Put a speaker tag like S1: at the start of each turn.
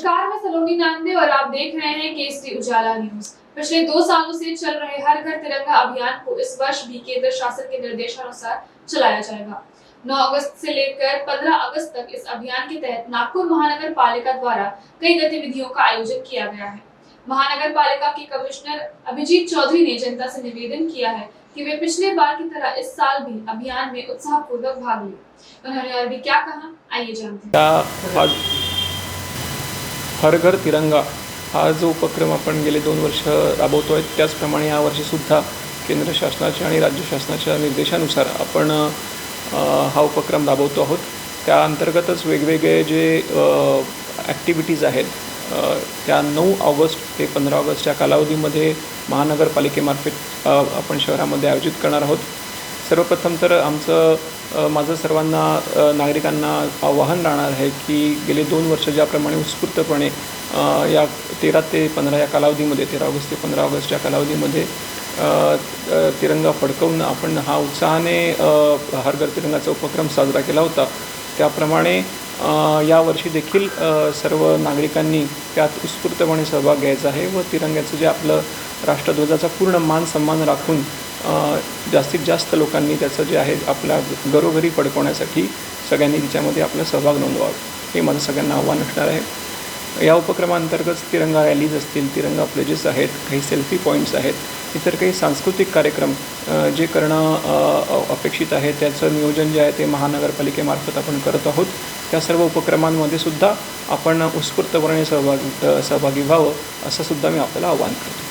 S1: नमस्कार, मैं सलोनी नांदे और आप देख रहे हैं केसरी उजाला न्यूज। पिछले 2 सालों से चल रहे हर घर तिरंगा अभियान को इस वर्ष भी केंद्र शासन के निर्देशानुसार चलाया जाएगा। 9 अगस्त से लेकर 15 अगस्त तक इस अभियान के तहत नागपुर महानगर पालिका द्वारा कई गतिविधियों का आयोजन किया गया है। महानगर पालिका के कमिश्नर अभिजीत चौधरी ने जनता से निवेदन किया है कि वे पिछले बार की तरह इस साल भी अभियान में उत्साहपूर्वक भाग लें। उन्होंने और भी क्या कहा, आइए जानते हैं।
S2: हर घर तिरंगा हा जो उपक्रम आपण गेले 2 वर्ष राबवतो आहे, त्याचप्रमाणे यावर्षीसुद्धा केंद्र शासनाच्या आणि राज्य शासनाच्या निर्देशानुसार आपण हा उपक्रम राबवतो आहोत। त्या अंतर्गतच वेगवेगळे जे ॲक्टिव्हिटीज आहेत त्या 9 ऑगस्ट ते 15 ऑगस्टच्या कालावधीमध्ये महानगरपालिकेमार्फत आपण शहरामध्ये आयोजित करणार आहोत। सर्वप्रथम तर माझं सर्वांना नागरिकांना आवाहन राहणार आहे की गेले 2 वर्ष ज्याप्रमाणे उत्स्फूर्तपणे या 13 ते 15 या कालावधीमध्ये 13 ऑगस्ट ते 15 ऑगस्टच्या कालावधीमध्ये तिरंगा फडकवून आपण हा उत्साहाने हर घर तिरंगाचा उपक्रम साजरा केला होता। त्याप्रमाणे यावर्षी देखील सर्व नागरिकांनी त्यात उत्स्फूर्तपणे सहभाग घ्यायचा आहे व तिरंग्याचं जे आपलं राष्ट्रध्वजाचा पूर्ण मान सन्मान राखून जास्तीत जास्त लोकांनी त्याचं जे आहे आपल्या घरोघरी फडकवण्यासाठी सगळ्यांनी त्याच्यामध्ये आपला सहभाग नोंदवावा, हे माझं सगळ्यांना आव्हान असणार आहे। या उपक्रमांतर्गत तिरंगा रॅलीज असतील, तिरंगा प्लेजेस आहेत, काही सेल्फी पॉईंट्स आहेत, इतर काही सांस्कृतिक कार्यक्रम जे करणं अपेक्षित आहे त्याचं नियोजन जे आहे ते महानगरपालिकेमार्फत आपण करत आहोत। त्या सर्व उपक्रमांमध्ये सुद्धा आपण उत्स्फूर्तपणे सहभागी व्हावं असं सुद्धा मी आपल्याला आवाहन करतो।